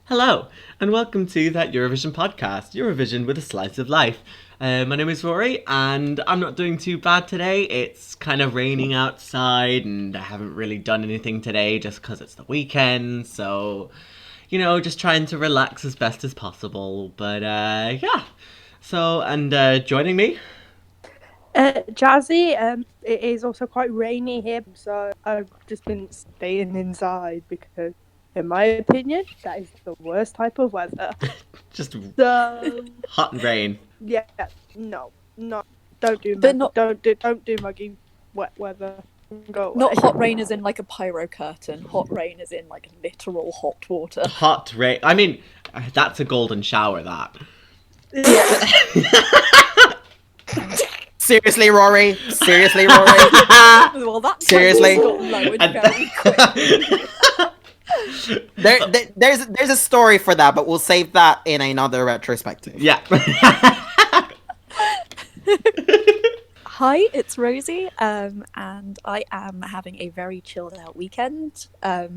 Hello, and welcome to that Eurovision podcast, Eurovision with a Slice of Life. My name is Rory, and I'm not doing too bad today. It's kind of raining outside, and I haven't really done anything today just because it's the weekend, so, just trying to relax as best as possible. But, yeah. So, and joining me? Jazzy, it is also quite rainy here, so I've just been staying inside because, in my opinion, that is the worst type of weather. Just So hot rain. yeah, no, don't do But don't do muggy wet weather. Go away. not hot rain as in like a pyro curtain. Hot rain as in like literal hot water. Hot rain. I mean, that's a golden shower, that. Seriously, Rory? Seriously, Rory? Well, that Seriously? got lowered very quickly. There's a story for that, but we'll save that in another retrospective. Yeah. Hi, it's Rosie, and I am having a very chilled out weekend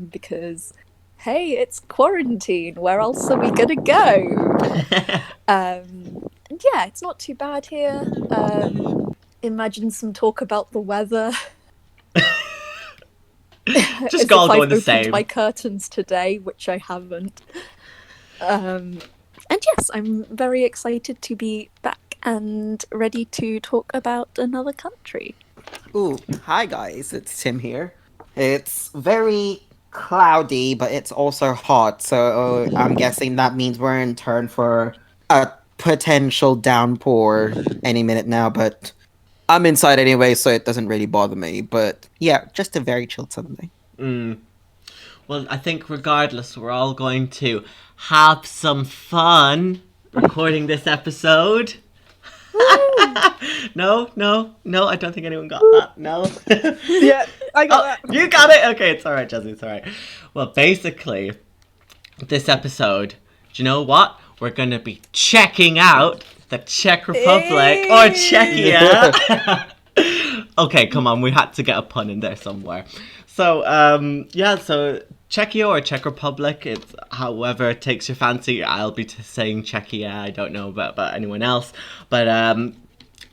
because, hey, it's quarantine. Where else are we gonna go? And yeah, it's not too bad here. Imagine some talk about the weather. Just all going the same. I've opened my curtains today, which I haven't. And yes, I'm very excited to be back and ready to talk about another country. Ooh, hi guys, it's Tim here. It's very cloudy, but it's also hot, so I'm guessing that means we're in turn for a potential downpour any minute now, but I'm inside anyway, so it doesn't really bother me. But yeah, just a very chilled Sunday. Well, I think regardless, we're all going to have some fun recording this episode. No, I don't think anyone got that. No. Yeah, I got that. You got it? Okay, it's alright, Jazzy, it's alright. Well, basically, this episode, do you know what? We're going to be checking out the Czech Republic or Czechia. Okay, come on, we had to get a pun in there somewhere. So, so Czechia or Czech Republic, it's however it takes your fancy. I'll be saying Czechia, I don't know about anyone else. But,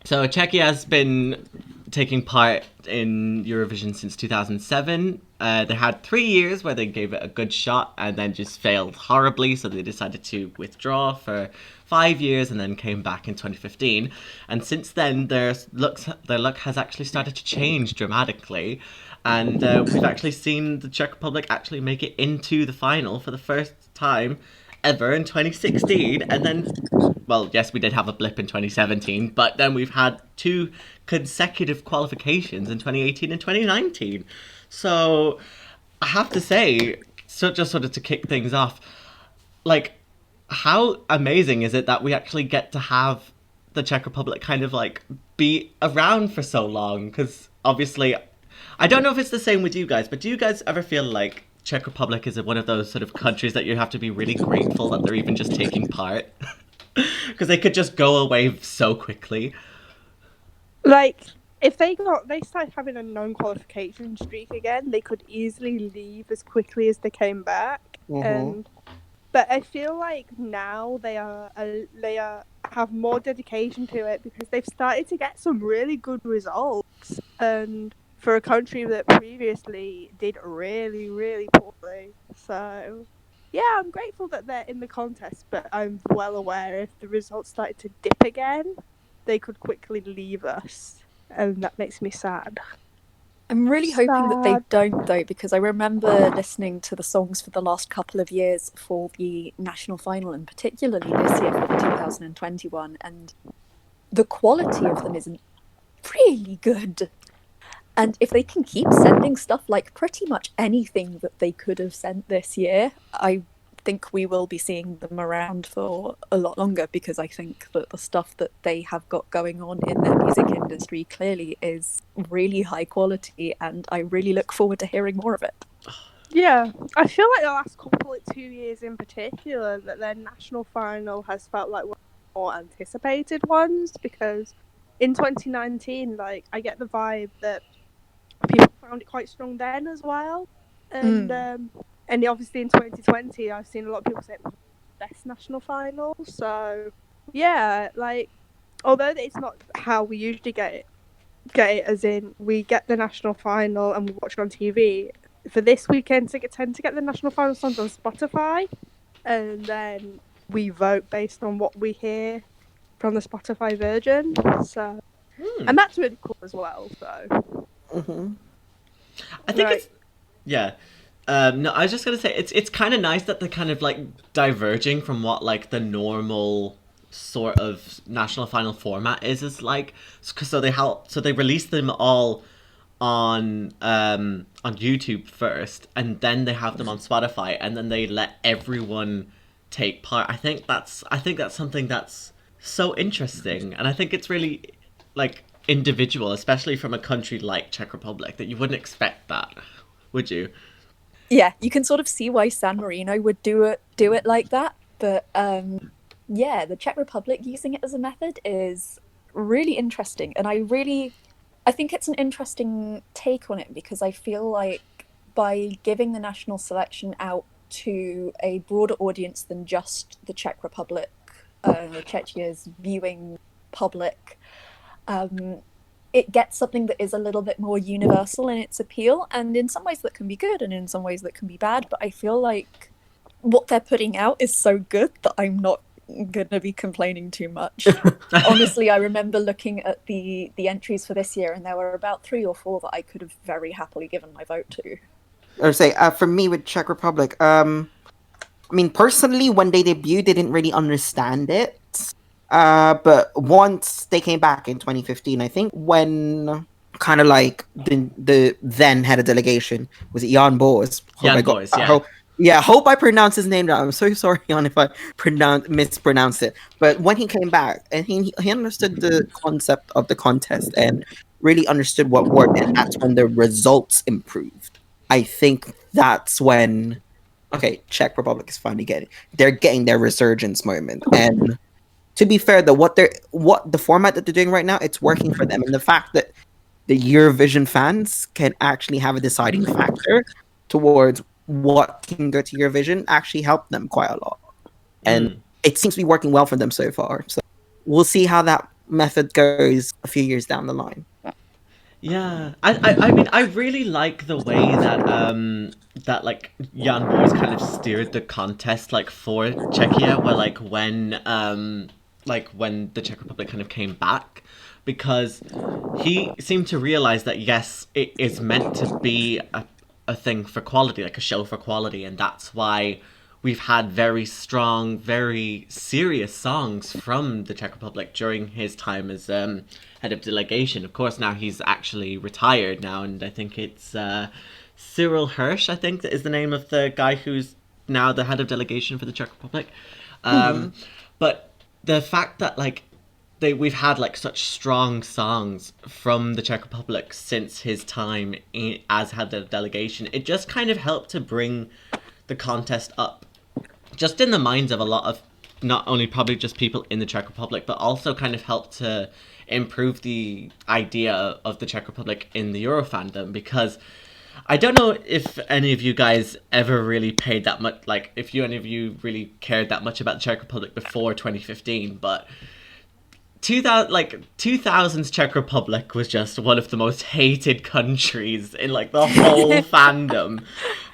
so Czechia has been taking part in Eurovision since 2007. They had 3 years where they gave it a good shot and then just failed horribly, so they decided to withdraw for 5 years and then came back in 2015. And since then, their luck has actually started to change dramatically. And we've actually seen the Czech Republic actually make it into the final for the first time ever in 2016. And then, well, yes, we did have a blip in 2017, but then we've had 2 consecutive qualifications in 2018 and 2019. So I have to say, so just sort of to kick things off, like, how amazing is it that we actually get to have the Czech Republic kind of like be around for so long? Because obviously, I don't know if it's the same with you guys, but do you guys ever feel like Czech Republic is one of those sort of countries that you have to be really grateful that they're even just taking part? Because they could just go away so quickly. Like, if they started having a non-qualification streak again, they could easily leave as quickly as they came back. But I feel like now they have more dedication to it because they've started to get some really good results. And for a country that previously did really, really poorly. So, yeah, I'm grateful that they're in the contest, but I'm well aware if the results started to dip again, they could quickly leave us. And that makes me sad. I'm really hoping that they don't, though, because I remember listening to the songs for the last couple of years for the national final, and particularly this year for the 2021, and the quality of them is really good. And if they can keep sending stuff like pretty much anything that they could have sent this year, I think we will be seeing them around for a lot longer, because I think that the stuff that they have got going on in their music industry clearly is really high quality, and I really look forward to hearing more of it. Yeah, I feel like the last couple of 2 years in particular that their national final has felt like one of the more anticipated ones, because in 2019, like, I get the vibe that people found it quite strong then as well. And And obviously in 2020, I've seen a lot of people say it was the best national final. So yeah, like although it's not how we usually get it, as in we get the national final and we watch it on TV. For this weekend, tend to get the national final songs on Spotify, and then we vote based on what we hear from the Spotify version. So, and that's really cool as well. So, I think it's no, I was just gonna say it's kind of nice that they're kind of like diverging from what like the normal sort of national final format is like, so they release them all on YouTube first, and then they have them on Spotify, and then they let everyone take part. I think that's something that's so interesting, and I think it's really like individual, especially from a country like Czech Republic, that you wouldn't expect that, would you? Yeah, you can sort of see why San Marino would do it like that, but yeah, the Czech Republic using it as a method is really interesting, and I think it's an interesting take on it, because I feel like by giving the national selection out to a broader audience than just the Czech Republic, Czechia's viewing public, it gets something that is a little bit more universal in its appeal, and in some ways that can be good and in some ways that can be bad, but I feel like what they're putting out is so good that I'm not gonna be complaining too much. Honestly, I remember looking at the entries for this year, and there were about 3 or 4 that I could have very happily given my vote to. Or say, for me with Czech Republic, I mean, personally, when they debuted, they didn't really understand it. But once they came back in 2015, I think when kind of like the then head of delegation was it Jan Boas. Hope I pronounced his name right. I'm so sorry, Jan, if I mispronounced it. But when he came back and he understood the concept of the contest and really understood what worked, and that's when the results improved. I think that's when Czech Republic is finally getting their resurgence moment. And to be fair, though, what the format that they're doing right now, it's working for them, and the fact that the Eurovision fans can actually have a deciding factor towards what can go to Eurovision actually helped them quite a lot, and it seems to be working well for them so far. So we'll see how that method goes a few years down the line. Yeah, I mean, I really like the way that that like Jan Boys kind of steered the contest like for Czechia, where like when the Czech Republic kind of came back, because he seemed to realize that yes, it is meant to be a thing for quality, like a show for quality, and that's why we've had very strong, very serious songs from the Czech Republic during his time as head of delegation. Of course, now he's actually retired now, and I think it's Cyril Hirsch, I think that is the name of the guy who's now the head of delegation for the Czech Republic. But the fact that like we've had like such strong songs from the Czech Republic since his time as head of delegation, it just kind of helped to bring the contest up just in the minds of a lot of not only probably just people in the Czech Republic, but also kind of helped to improve the idea of the Czech Republic in the Euro fandom. Because I don't know if any of you guys ever really paid that much, like if any of you really cared that much about the Czech Republic before 2015, but 2000's Czech Republic was just one of the most hated countries in like the whole fandom,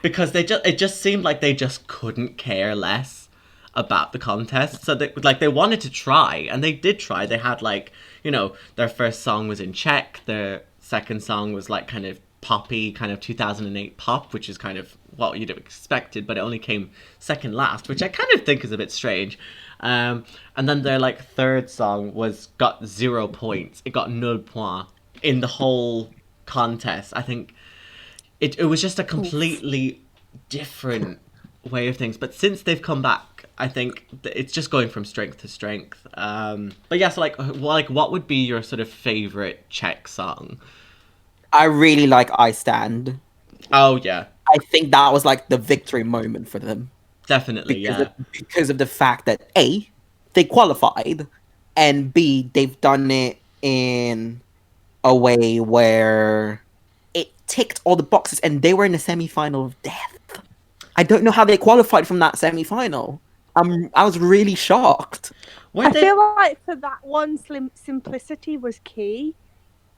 because it just seemed like they just couldn't care less about the contest. So they wanted to try, and they did try. They had like, you know, their first song was in Czech, their second song was like kind of poppy, kind of 2008 pop, which is kind of what you'd have expected, but it only came second last, which I kind of think is a bit strange. And then their like third song got 0 points. It got 0 points in the whole contest. I think it was just a completely different way of things. But since they've come back, I think it's just going from strength to strength. But yeah, so like what would be your sort of favorite Czech song? I really like I Stand. Oh yeah, I think that was like the victory moment for them. Definitely, because of the fact that A, they qualified, and B, they've done it in a way where it ticked all the boxes, and they were in the semi-final of death. I don't know how they qualified from that semi-final. I was really shocked. I feel like for that one, simplicity was key.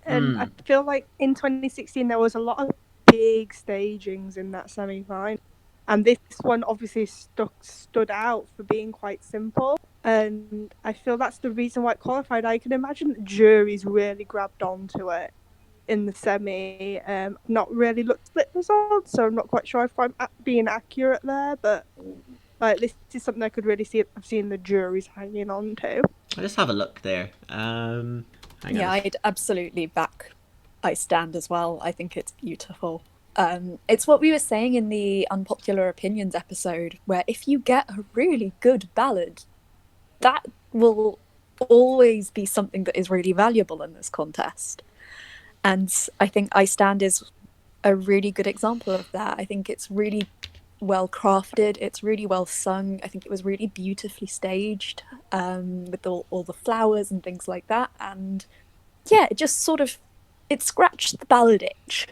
And I feel like in 2016 there was a lot of big stagings in that semi-final. And this one obviously stood out for being quite simple. And I feel that's the reason why it qualified. I can imagine the juries really grabbed onto it in the semi. Not really looked at the results, so I'm not quite sure if I'm being accurate there. But like, this is something I could really see. I've seen the juries hanging on to. I'll just have a look there. I'd absolutely back I Stand as well. I think it's beautiful. It's what we were saying in the Unpopular Opinions episode, where if you get a really good ballad, that will always be something that is really valuable in this contest. And I think I Stand is a really good example of that. I think it's really well crafted, it's really well sung. I think it was really beautifully staged, with all the flowers and things like that. And yeah, it just sort of, it scratched the ballad itch.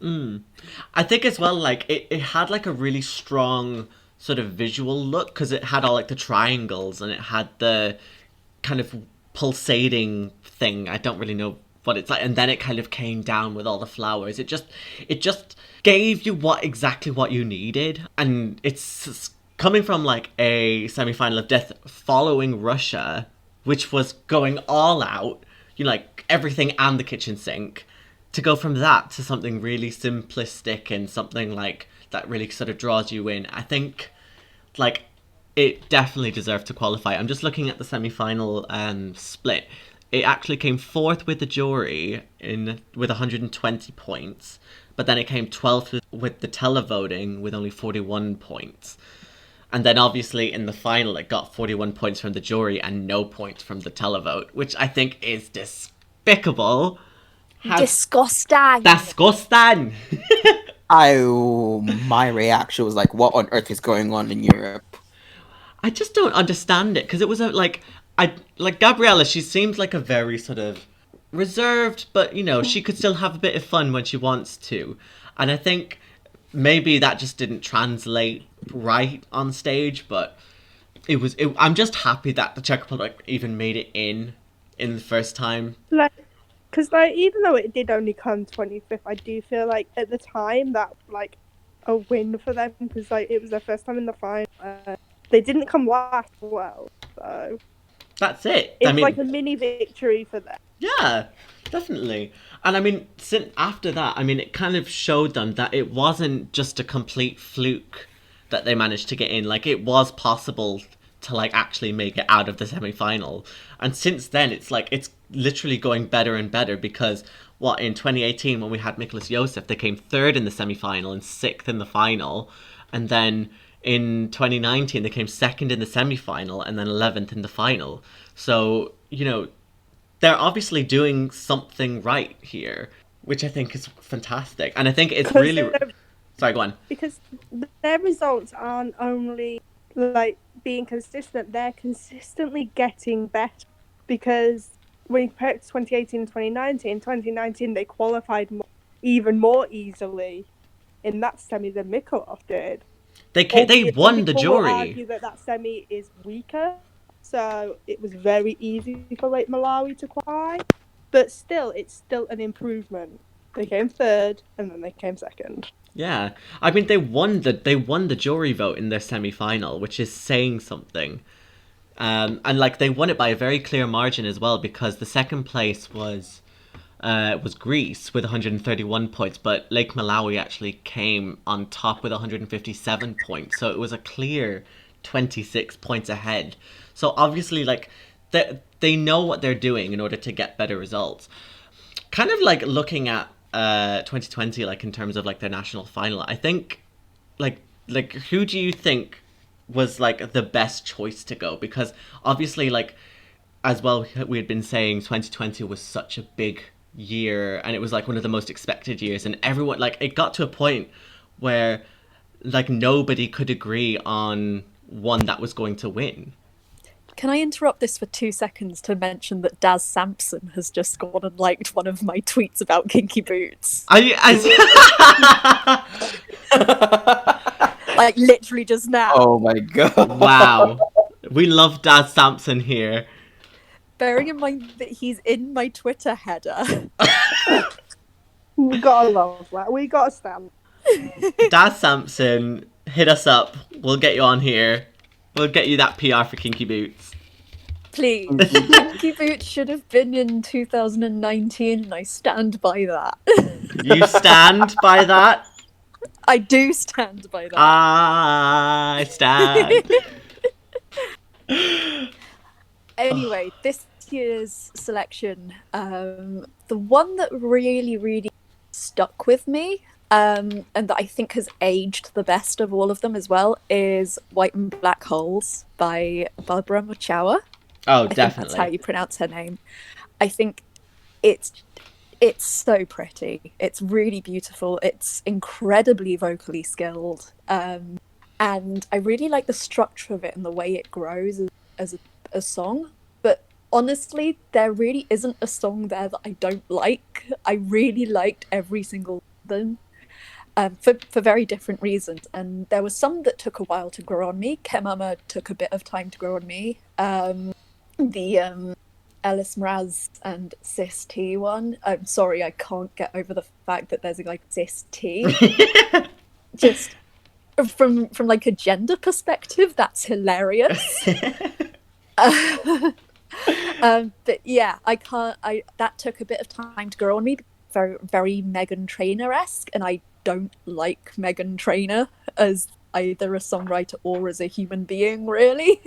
I think as well, like, it had like a really strong sort of visual look, because it had all like the triangles and it had the kind of pulsating thing. I don't really know what it's like, and then it kind of came down with all the flowers. It just gave you exactly what you needed. And it's coming from like a semi-final of death following Russia, which was going all out, you know, like everything and the kitchen sink, to go from that to something really simplistic and something like that really sort of draws you in. I think like it definitely deserved to qualify. I'm just looking at the semi-final split. It actually came fourth with the jury with 120 points, but then it came 12th with the televoting with only 41 points. And then obviously in the final it got 41 points from the jury and no points from the televote, which I think is despicable. Disgusting. Disgusting. My reaction was like, what on earth is going on in Europe? I just don't understand it, because it was like Gabriella, she seems like a very sort of reserved, but you know, she could still have a bit of fun when she wants to. And I think maybe that just didn't translate right on stage, but I'm just happy that the Czech Republic even made it in the first time. Because even though it did only come 25th, I do feel like at the time that like a win for them, because like it was their first time in the final. They didn't come last well, so that's it. It's like a mini victory for them. Yeah, definitely. And I mean, after that, I mean, it kind of showed them that it wasn't just a complete fluke that they managed to get in. Like, it was possible to like actually make it out of the semi-final. And since then, it's like it's literally going better and better, because in 2018 when we had Miklas Josef, they came third in the semi-final and sixth in the final, and then in 2019 they came second in the semi-final and then 11th in the final. So, you know, they're obviously doing something right here, which I think is fantastic. And I think it's really... Sorry, go on. Because their results aren't only like being consistent, they're consistently getting better. Because when you compare it to 2018 and 2019 they qualified even more easily in that semi than Mikolov did. They won the jury. Will argue that semi is weaker, so it was very easy for Lake Malawi to qualify. But still, it's still an improvement. They came third, and then they came second. Yeah, I mean they won the jury vote in their semi-final, which is saying something. And like they won it by a very clear margin as well, because the second place was Greece with 131 points, but Lake Malawi actually came on top with 157 points. So it was a clear 26 points ahead. So obviously, like, they know what they're doing in order to get better results. Kind of like looking at 2020, like in terms of like their national final, I think like who do you think was like the best choice to go? Because obviously, like, as well, we had been saying 2020 was such a big year and it was like one of the most expected years, and everyone, like, it got to a point where like nobody could agree on one that was going to win. Can I interrupt this for 2 seconds to mention that Daz Sampson has just gone and liked one of my tweets about kinky boots? Like, literally just now. Oh my god. Wow. We love Dad Sampson here. Bearing in mind that he's in my Twitter header. We gotta love that. We gotta stand. Dad Sampson, hit us up. We'll get you on here. We'll get you that PR for Kinky Boots. Please. Kinky Boots should have been in 2019, and I stand by that. You stand by that? I do stand by that. I stand. Anyway, this year's selection, the one that really, really stuck with me, and that I think has aged the best of all of them as well, is White and Black Holes by Barbara Mochawa. Oh, I think definitely. that's how you pronounce her name. I think it's so pretty. It's really beautiful. It's incredibly vocally skilled. And I really like the structure of it and the way it grows as a song. But honestly, there really isn't a song there that I don't like. I really liked every single one of them. For very different reasons. And there were some that took a while to grow on me. Kemama took a bit of time to grow on me. The Ellis Mraz and Sis T one. I'm sorry, I can't get over the fact that there's like Sis T. Just from like a gender perspective, that's hilarious. But yeah, that took a bit of time to grow on me. Very, very Meghan Trainor-esque, and I don't like Meghan Trainor as either a songwriter or as a human being, really.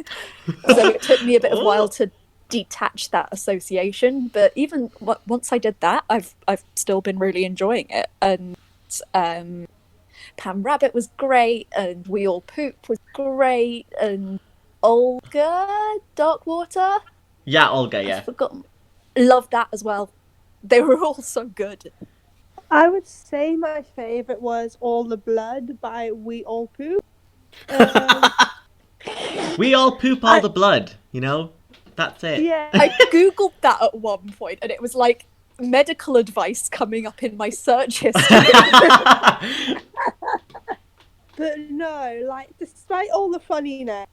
So it took me a bit of a while to detach that association, but even once I did that, I've still been really enjoying it. And Pam Rabbit was great, and We All Poop was great, and Olga Darkwater. Yeah, Olga, yeah. I've forgotten. Loved that as well. They were all so good. I would say my favourite was All the Blood by We All Poop. We all poop all the blood, you know? That's it. Yeah. I googled that at one point, and it was like medical advice coming up in my search history. But no, like, despite all the funniness,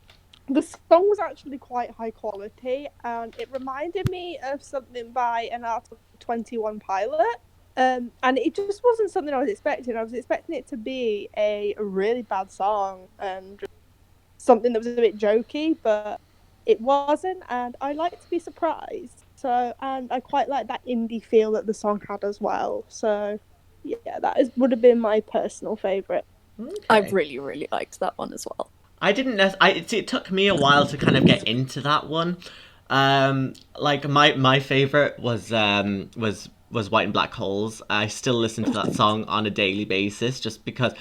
the song was actually quite high quality, and it reminded me of something by an Article 21 pilot. And it just wasn't something I was expecting. I was expecting it to be a really bad song and something that was a bit jokey, but it wasn't, and I like to be surprised. So, and I quite like that indie feel that the song had as well. So, yeah, would have been my personal favourite. Okay. I really, really liked that one as well. I didn't. It took me a while to kind of get into that one. Like my favorite was White and Black Holes. I still listen to that song on a daily basis, just because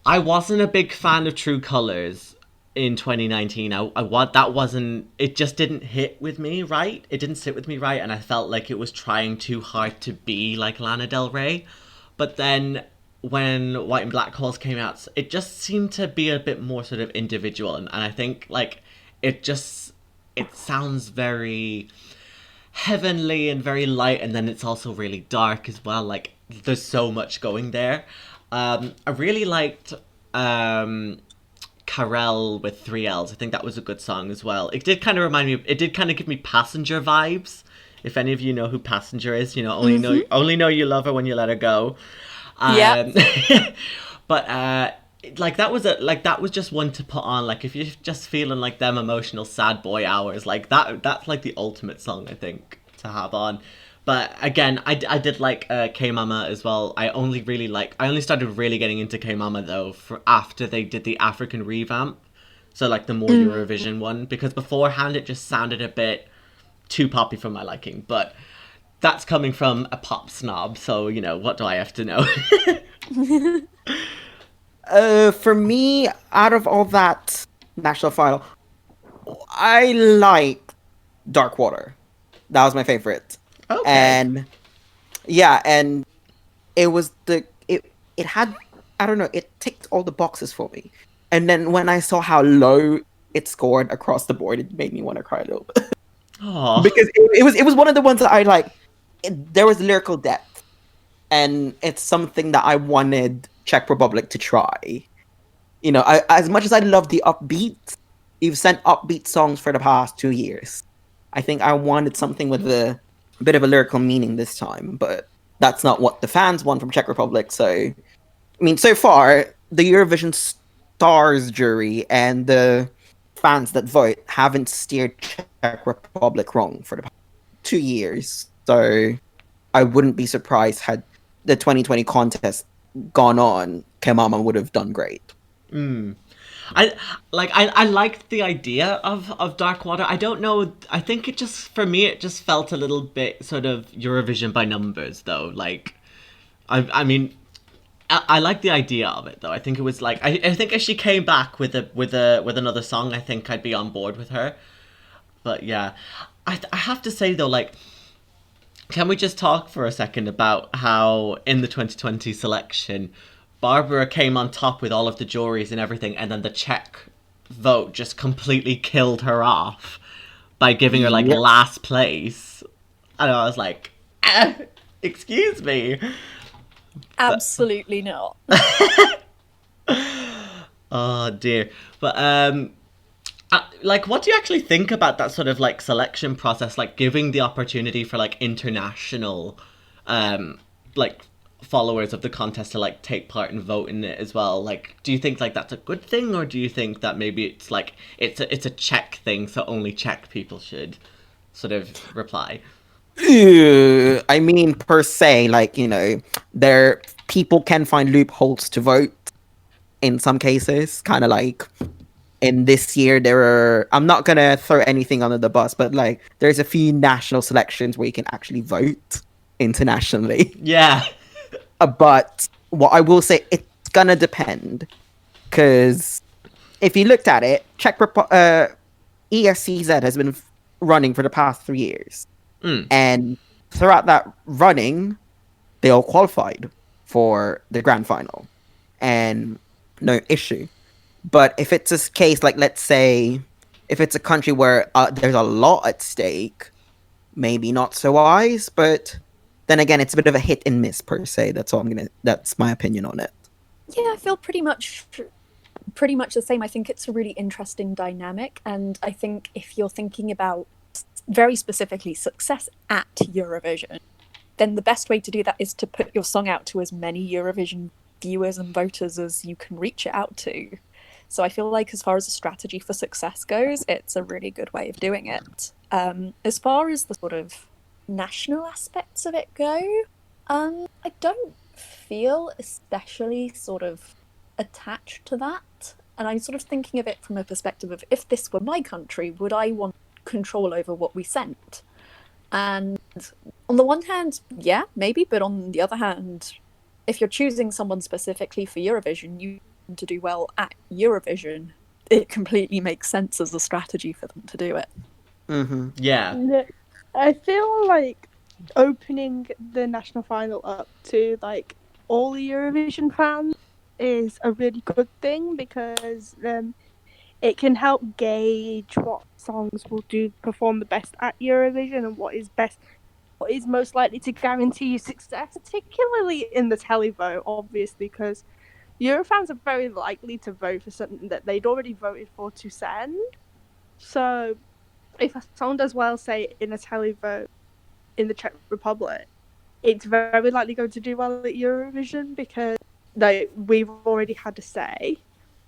I wasn't a big fan of True Colours in 2019. It just didn't hit with me right. It didn't sit with me right, and I felt like it was trying too hard to be like Lana Del Rey. But then when White and Black Holes came out, it just seemed to be a bit more sort of individual, and I think like it sounds very heavenly and very light, and then it's also really dark as well. Like, there's so much going there. I really liked Carell with 3 L's. I think that was a good song as well. It did kind of remind me, it did kind of give me Passenger vibes. If any of you know who Passenger is, you know, only know you love her when you let her go. Yeah. But like that was just one to put on, like, if you're just feeling like them emotional sad boy hours, like that's like the ultimate song, I think, to have on. But again, I did like K Mama as well. I only started really getting into K Mama though after they did the African revamp, so like the more Eurovision one, because beforehand it just sounded a bit too poppy for my liking. But that's coming from a pop snob, so, you know, what do I have to know? For me, out of all that national final, I like Dark Water. That was my favorite. Okay. And yeah, and it was it had, I don't know, it ticked all the boxes for me. And then when I saw how low it scored across the board, it made me want to cry a little bit. Aww. Because it was one of the ones that I like. There was lyrical depth, and it's something that I wanted Czech Republic to try. You know, as much as I love the upbeat, you've sent upbeat songs for the past 2 years. I think I wanted something with a bit of a lyrical meaning this time, but that's not what the fans want from Czech Republic. So, I mean, so far, the Eurovision Stars jury and the fans that vote haven't steered Czech Republic wrong for the past 2 years. So, I wouldn't be surprised had the 2020 contest gone on, Kemama would have done great. I liked the idea of Dark Water. I don't know. I think it just, for me, it just felt a little bit sort of Eurovision by numbers, though. Like, I mean, I like the idea of it, though. I think it was like, I think if she came back with another song, I think I'd be on board with her. But yeah, I have to say though, like, can we just talk for a second about how in the 2020 selection, Barbara came on top with all of the juries and everything, and then the Czech vote just completely killed her off by giving her like last place. And I was like, excuse me. Absolutely not. Oh dear. But like, what do you actually think about that sort of like selection process, like giving the opportunity for like international like followers of the contest to like take part and vote in it as well? Like, do you think like that's a good thing, or do you think that maybe it's like it's a Czech thing, so only Czech people should sort of reply? I mean, per se, like, you know, people can find loopholes to vote in some cases. Kind of like in this year, I'm not gonna throw anything under the bus, but like there's a few national selections where you can actually vote internationally. Yeah. But what I will say, it's gonna depend, because if you looked at it, ESCZ has been running for the past 3 years. And throughout that running, they all qualified for the grand final. And no issue. But if it's a case like, let's say, if it's a country where there's a lot at stake, maybe not so wise. But then again, it's a bit of a hit and miss per se. That's my opinion on it. Yeah, I feel pretty much the same. I think it's a really interesting dynamic, and I think if you're thinking about very specifically success at Eurovision, then the best way to do that is to put your song out to as many Eurovision viewers and voters as you can reach it out to. So I feel like as far as a strategy for success goes, it's a really good way of doing it. As far as the sort of national aspects of it go, I don't feel especially sort of attached to that. And I'm sort of thinking of it from a perspective of, if this were my country, would I want control over what we sent? And on the one hand, yeah, maybe, but on the other hand, if you're choosing someone specifically for Eurovision, you want to do well at Eurovision, it completely makes sense as a strategy for them to do it. Mm-hmm. Yeah. I feel like opening the national final up to like all the Eurovision fans is a really good thing, because it can help gauge what songs will perform the best at Eurovision and what is most likely to guarantee you success, particularly in the televote, obviously, because Eurofans are very likely to vote for something that they'd already voted for to send. So if a song does well, say, in a televote in the Czech Republic, it's very likely going to do well at Eurovision, because like, we've already had a say.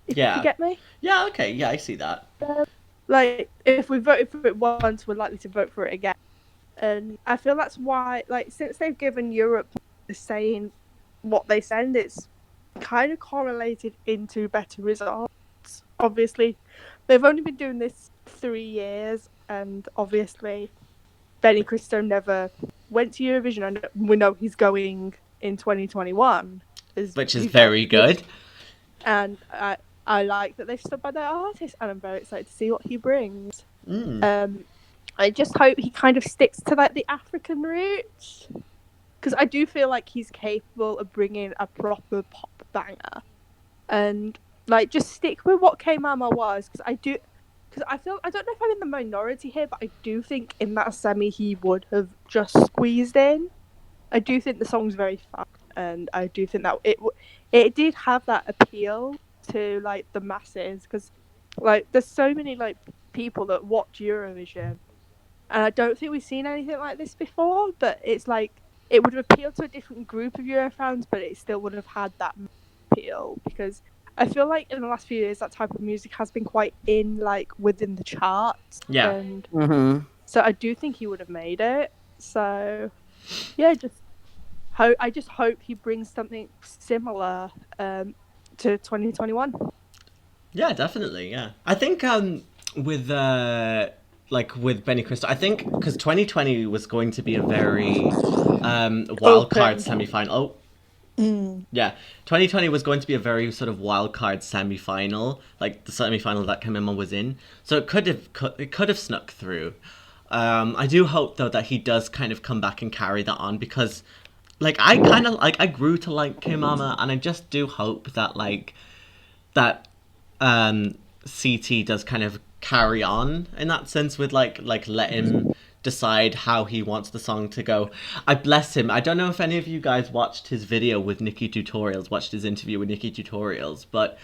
If you get me? Yeah, okay, yeah, I see that. Like, if we voted for it once, we're likely to vote for it again. And I feel that's why, like, since they've given Europe the say in what they send, it's kind of correlated into better results. Obviously, they've only been doing this 3 years, and obviously Benny Cristo never went to Eurovision, and we know he's going in 2021. Which is very good. And I like that they've stood by their artist, and I'm very excited to see what he brings. I just hope he kind of sticks to like the African roots, because I do feel like he's capable of bringing a proper pop banger, and like just stick with what K-Mama was, because I don't know if I'm in the minority here, but I do think in that semi he would have just squeezed in. I do think the song's very fun, and I do think that it did have that appeal to like the masses, because like there's so many like people that watch Eurovision, and I don't think we've seen anything like this before. But it's like it would have appealed to a different group of Euro fans, but it still would have had that appeal, because I feel like in the last few years that type of music has been quite in like within the charts. Yeah. And Mm-hmm. so I do think he would have made it. So yeah, I just hope he brings something similar to 2021. Yeah, definitely. Yeah, I think with with Benny Cristo, I think because 2020 was going to be a very wild card semi-final. Yeah, 2020 was going to be a very sort of wild card semi-final, like the semi-final that Kamima was in. So it could have snuck through. I do hope though that he does kind of come back and carry that on, because like I kind of I grew to like Kamima, and I just do hope that that CT does kind of carry on in that sense with like let him decide how he wants the song to go. I bless him. I don't know if any of you guys watched his video with Nikki Tutorials, watched his interview with Nikki Tutorials, but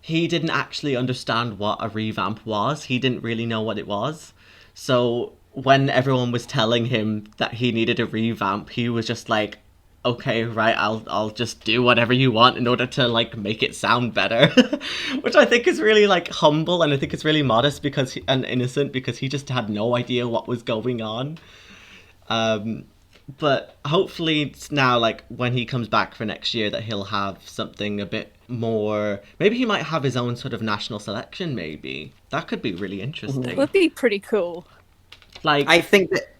he didn't actually understand what a revamp was. He didn't really know what it was. So when everyone was telling him that he needed a revamp, he was just like, okay, right, I'll just do whatever you want in order to like make it sound better, which I think is really like humble, and I think it's really modest and innocent, because he just had no idea what was going on. But hopefully it's now, like when he comes back for next year, that he'll have something a bit more. Maybe he might have his own sort of national selection. Maybe that could be really interesting. It would be pretty cool. Like I think that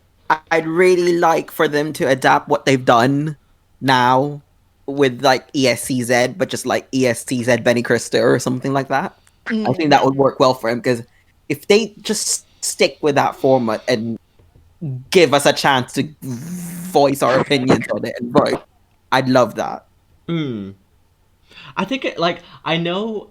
I'd really like for them to adapt what they've done now with like ESCZ, but just like ESCZ Benny Cristo or something like that. I think that would work well for him, because if they just stick with that format and give us a chance to voice our opinions on it and vote, I'd love that. I think I know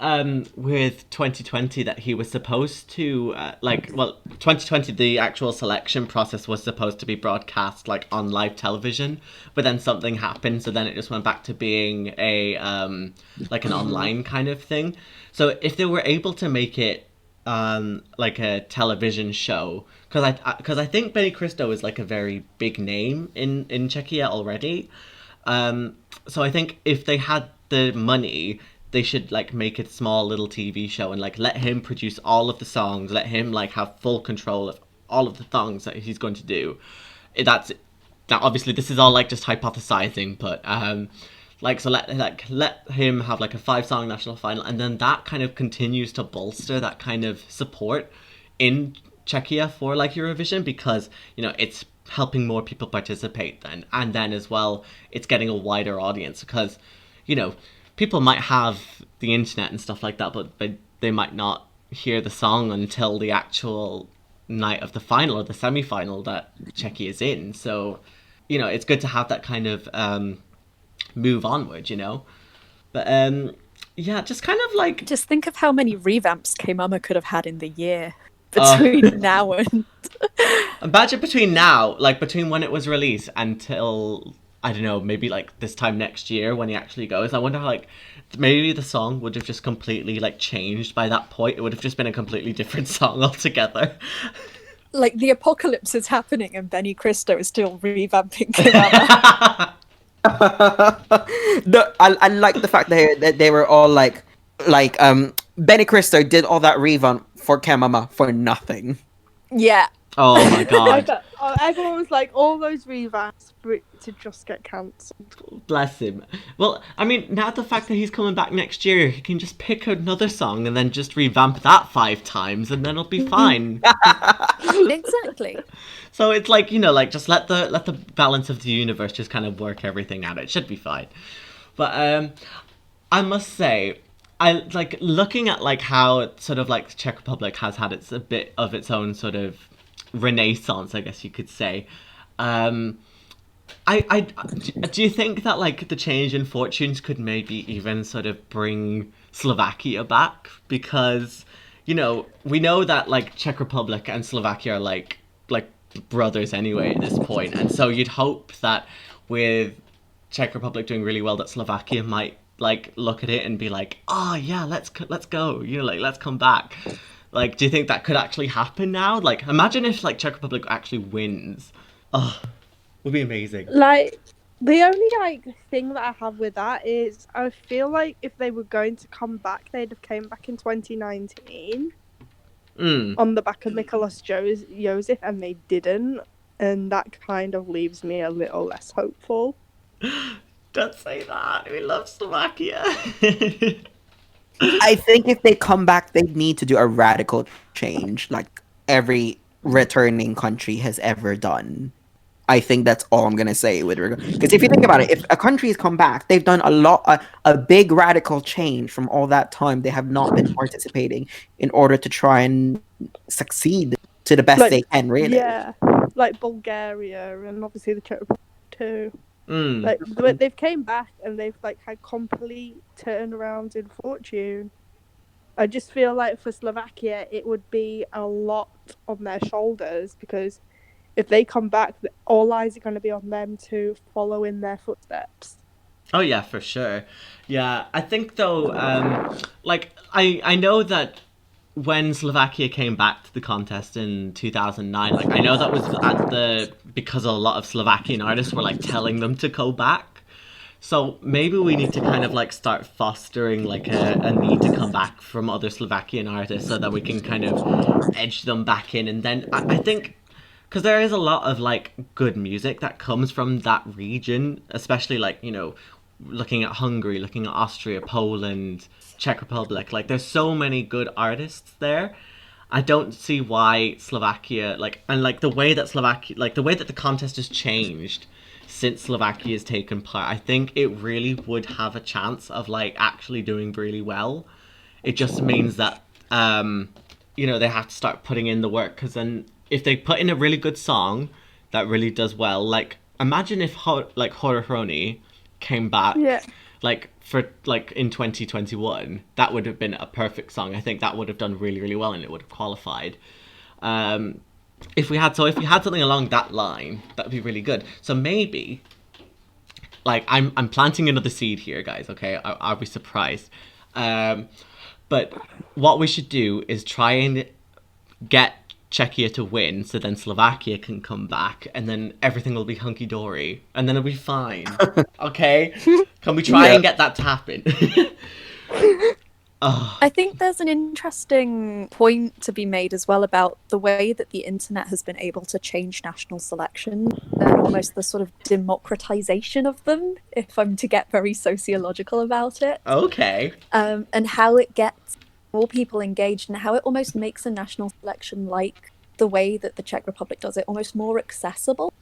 with 2020 that he was supposed to 2020 the actual selection process was supposed to be broadcast like on live television, but then something happened, so then it just went back to being a like an online kind of thing. So if they were able to make it like a television show, because I think Benny Cristo is like a very big name in Czechia already. So I think if they had the money, they should like make a small little TV show and like let him produce all of the songs, let him like have full control of all of the songs that he's going to do. Now obviously this is all like just hypothesizing, but let him have like a 5-song national final, and then that kind of continues to bolster that kind of support in Czechia for like Eurovision, because it's helping more people participate then, and then as well it's getting a wider audience, because people might have the internet and stuff like that, but they might not hear the song until the actual night of the final or the semi-final that Czechia is in. So it's good to have that kind of move onward, but yeah, just kind of like, just think of how many revamps K-Mama could have had in the year between now and imagine between now, like between when it was released until, I don't know, maybe like this time next year when he actually goes. I wonder how, like, maybe the song would have just completely like changed by that point. It would have just been a completely different song altogether. Like the apocalypse is happening and Benny Cristo is still revamping K-Mama. No, I like the fact that they were all like Benny Cristo did all that revamp for Kamama for nothing. Yeah. Oh my god. Everyone was like, all those revamps for it to just get cancelled. Bless him. Well, I mean, now the fact that he's coming back next year, he can just pick another song and then just revamp that 5 times and then it'll be fine. Exactly. So it's like, just let the balance of the universe just kind of work everything out. It should be fine. But I must say, I like looking at like how sort of like the Czech Republic has had a bit of its own sort of renaissance, I guess you could say. Do you think that like the change in fortunes could maybe even sort of bring Slovakia back? Because we know that like Czech Republic and Slovakia are like brothers anyway at this point, and so you'd hope that with Czech Republic doing really well that Slovakia might like look at it and be like, oh yeah, let's go, you know, like let's come back. Like, do you think that could actually happen now? Like, imagine if like Czech Republic actually wins. Oh, would be amazing. Like, the only like thing that I have with that is I feel like if they were going to come back, they'd have came back in 2019 on the back of Mikolas Joseph, and they didn't, and that kind of leaves me a little less hopeful. Don't say that. We love Slovakia. I think if they come back, they need to do a radical change, like every returning country has ever done. I think that's all I'm gonna say with regard. Because if you think about it, if a country has come back, they've done a big radical change from all that time. They have not been participating in order to try and succeed to the best Like, they can, really. Yeah, like Bulgaria and obviously the Czech Republic too. Mm. Like they've came back and they've like had complete turnarounds in fortune. I just feel like for Slovakia, it would be a lot on their shoulders, because if they come back, all eyes are going to be on them to follow in their footsteps. Oh yeah, for sure. Yeah, I think though, like I know that when Slovakia came back to the contest in 2009, like I know that was because a lot of Slovakian artists were like telling them to go back. So maybe we need to kind of like start fostering like a need to come back from other Slovakian artists so that we can kind of edge them back in. And then I think, because there is a lot of like good music that comes from that region, especially like, you know, looking at Hungary, looking at Austria, Poland, Czech Republic, like there's so many good artists there. I don't see why Slovakia, like, and like the way that the contest has changed since Slovakia has taken part, I think it really would have a chance of like actually doing really well. It just means that, you know, they have to start putting in the work, because then if they put in a really good song that really does well, like imagine if like Hororoni came back, like for like in 2021, that would have been a perfect song. I think that would have done really, really well and it would have qualified. If we had something along that line, that would be really good. So maybe, like I'm planting another seed here, guys. Okay, I'll be surprised. But what we should do is try and get Czechia to win, so then Slovakia can come back, and then everything will be hunky dory, and then it'll be fine. Okay, can we try and get that to happen? I think there's an interesting point to be made as well about the way that the internet has been able to change national selections and almost the sort of democratization of them, if I'm to get very sociological about it. Okay. And how it gets more people engaged, and how it almost makes a national selection, like the way that the Czech Republic does it, almost more accessible,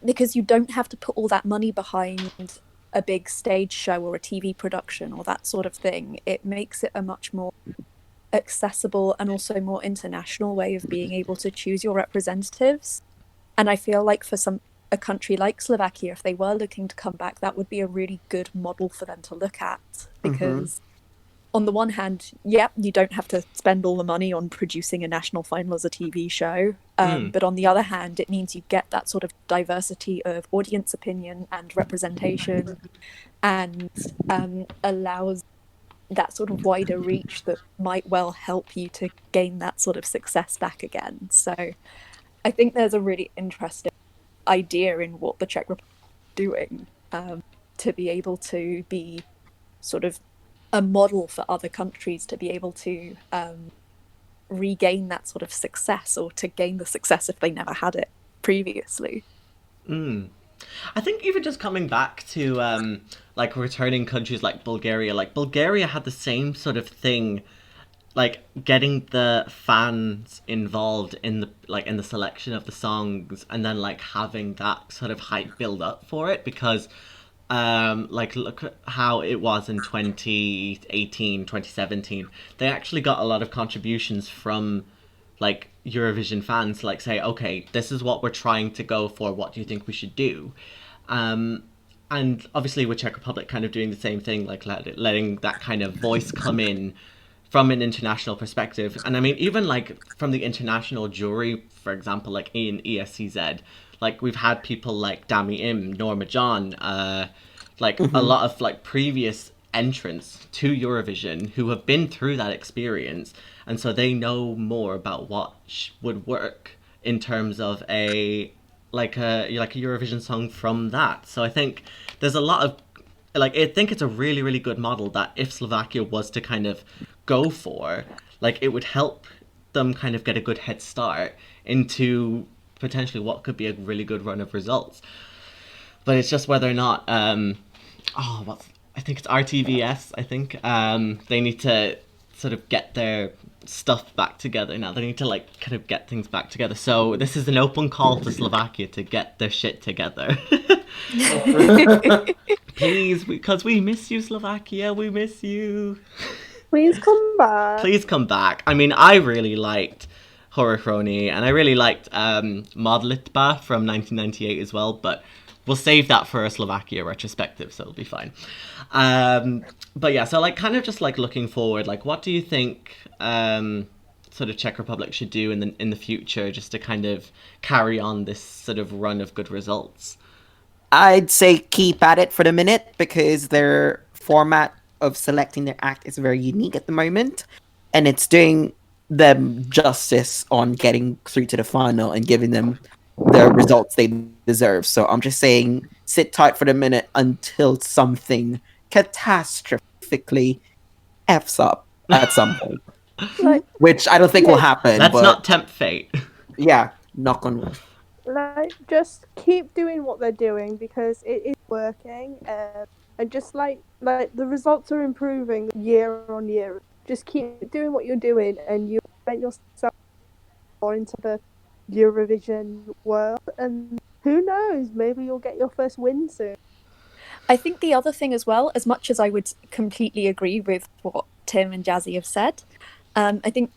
because you don't have to put all that money behind a big stage show or a TV production or that sort of thing. It makes it a much more accessible and also more international way of being able to choose your representatives. And I feel like for a country like Slovakia, if they were looking to come back, that would be a really good model for them to look at, because on the one hand, you don't have to spend all the money on producing a national final as a TV show. But on the other hand, it means you get that sort of diversity of audience opinion and representation, and allows that sort of wider reach that might well help you to gain that sort of success back again. So I think there's a really interesting idea in what the Czech Republic is doing, to be able to be sort of a model for other countries to be able to regain that sort of success, or to gain the success if they never had it previously. I think even just coming back to like returning countries like Bulgaria had the same sort of thing, like getting the fans involved in the selection of the songs, and then like having that sort of hype build up for it, because like look at how it was in 2018, 2017. They actually got a lot of contributions from like Eurovision fans, like say, okay, this is what we're trying to go for, what do you think we should do? And obviously with Czech Republic kind of doing the same thing, like letting that kind of voice come in from an international perspective. And I mean, even like from the international jury, for example, like in ESCZ, like we've had people like Dami Im, Norma John, like a lot of like previous entrants to Eurovision who have been through that experience, and so they know more about what would work in terms of a Eurovision song from that. So I think there's a lot of I think it's a really, really good model that if Slovakia was to kind of go for, it would help them kind of get a good head start into potentially what could be a really good run of results. But it's just whether or not, I think it's RTVS, they need to sort of get their stuff back together now. They need to kind of get things back together. So this is an open call to Slovakia to get their shit together. Please, because we miss you, Slovakia. We miss you. Please come back. Please come back. I mean, I really liked Horochrony, and I really liked Modlitba from 1998 as well, but we'll save that for a Slovakia retrospective, so it'll be fine. But yeah, so kind of just looking forward, what do you think sort of Czech Republic should do in the future just to kind of carry on this sort of run of good results? I'd say keep at it for the minute, because their format of selecting their act is very unique at the moment, and it's doing them justice on getting through to the final and giving them the results they deserve. So I'm just saying, sit tight for the minute until something catastrophically F's up at some point. Which I don't think will happen. Let's but not tempt fate. Yeah, knock on wood. Just keep doing what they're doing, because it is working, and just the results are improving year on year. Just keep doing what you're doing, and you get yourself more into the Eurovision world, and who knows, maybe you'll get your first win soon. I think the other thing as well, as much as I would completely agree with what Tim and Jazzi have said, I think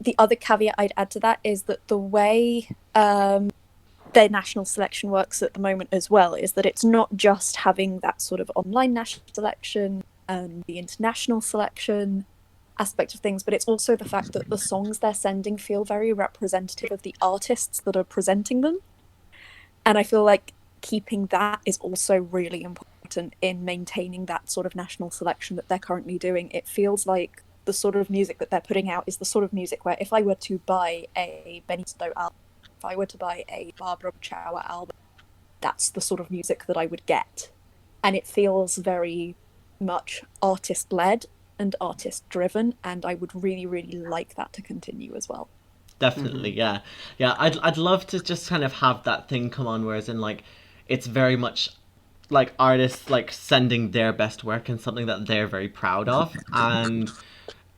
the other caveat I'd add to that is that the way their national selection works at the moment as well is that it's not just having that sort of online national selection and the international selection aspect of things, but it's also the fact that the songs they're sending feel very representative of the artists that are presenting them. And I feel like keeping that is also really important in maintaining that sort of national selection that they're currently doing. It feels like the sort of music that they're putting out is the sort of music where if I were to buy a Benito album, if I were to buy a Barbara Chower album, that's the sort of music that I would get. And it feels very much artist-led and artist-driven, and I would really, really like that to continue as well. Definitely, yeah. I'd love to just kind of have that thing come on, whereas in it's very much artists sending their best work and something that they're very proud of, and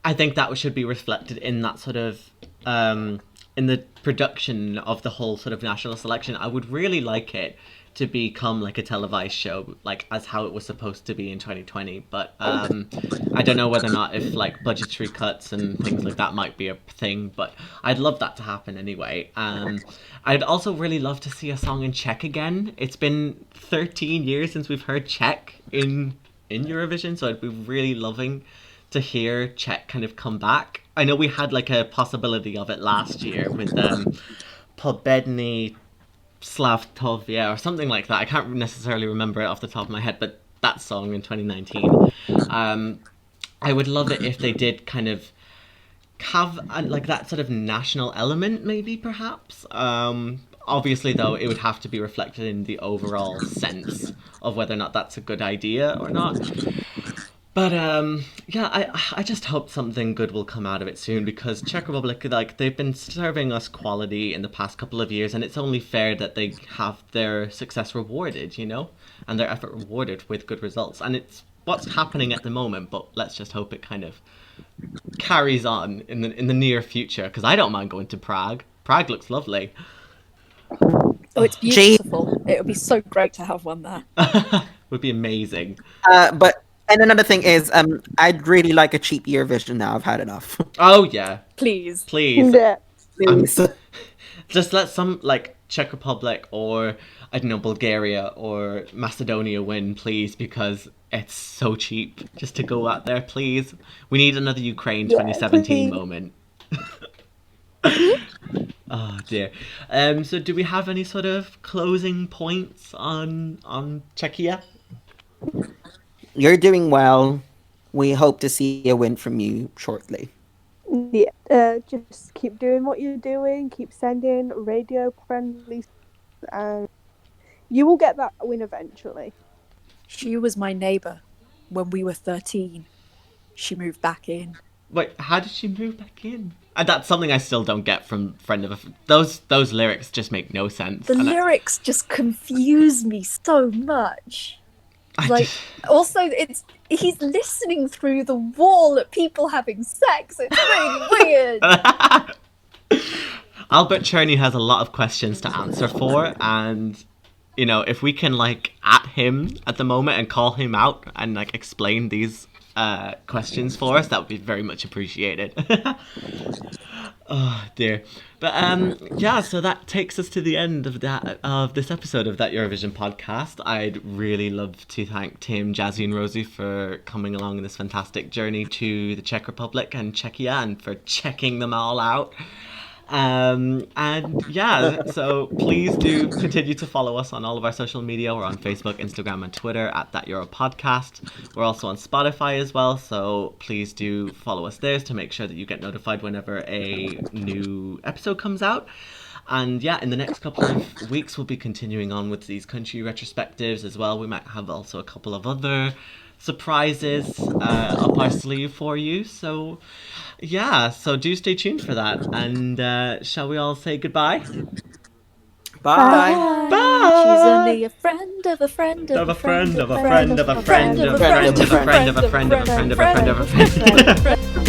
I think that should be reflected in that sort of in the production of the whole sort of national selection. I would really like it to become a televised show, as how it was supposed to be in 2020. But I don't know whether or not if budgetary cuts and things like that might be a thing, but I'd love that to happen anyway. I'd also really love to see a song in Czech again. It's been 13 years since we've heard Czech in Eurovision, so I'd be really loving to hear Czech kind of come back. I know we had a possibility of it last year with Pobedny Slavtovia or something like that. I can't necessarily remember it off the top of my head, but that song in 2019. I would love it if they did kind of have that sort of national element, maybe, perhaps. Obviously, though, it would have to be reflected in the overall sense of whether or not that's a good idea or not. But I just hope something good will come out of it soon, because Czech Republic, they've been serving us quality in the past couple of years, and it's only fair that they have their success rewarded, and their effort rewarded with good results. And it's what's happening at the moment, but let's just hope it kind of carries on in the near future, because I don't mind going to Prague. Prague looks lovely. Oh, it's beautiful. It would be so great to have one there. Would be amazing. And another thing is, I'd really like a cheap Eurovision now. I've had enough. Oh, yeah. Please. Yeah. Just let some, Czech Republic or, I don't know, Bulgaria or Macedonia win, please, because it's so cheap just to go out there, please. We need another Ukraine 2017 moment. Oh, dear. So do we have any sort of closing points on Czechia? you're doing well. We hope to see a win from you shortly. Yeah, just keep doing what you're doing. Keep sending radio friendly, and you will get that win eventually. She was my neighbour when we were 13. She moved back in. Wait, how did she move back in? And that's something I still don't get from Friend of a... Those lyrics just make no sense. The lyrics just confuse me so much. Like, also, he's listening through the wall at people having sex. It's really weird. Albert Cherney has a lot of questions to answer for, and, you know, if we can, like, at him at the moment and call him out and, like, explain these questions for us, that would be very much appreciated. Oh dear. But yeah, so that takes us to the end of this episode of That Eurovision podcast. I'd really love to thank Tim, Jazzi and Rosie for coming along in this fantastic journey to the Czech Republic and Czechia and for checking them all out. And yeah, so please do continue to follow us on all of our social media. We're on Facebook, Instagram, and Twitter at That Euro Podcast. We're also on Spotify as well, so please do follow us there to make sure that you get notified whenever a new episode comes out. And yeah, in the next couple of weeks, we'll be continuing on with these country retrospectives as well. We might have also a couple of other surprises up our sleeve for you. So yeah, so do stay tuned for that. And shall we all say goodbye? Bye. Bye. She's only a friend of a friend of a friend of a friend of a friend of a friend of a friend of a friend of a friend of a friend of a friend of a friend of a friend.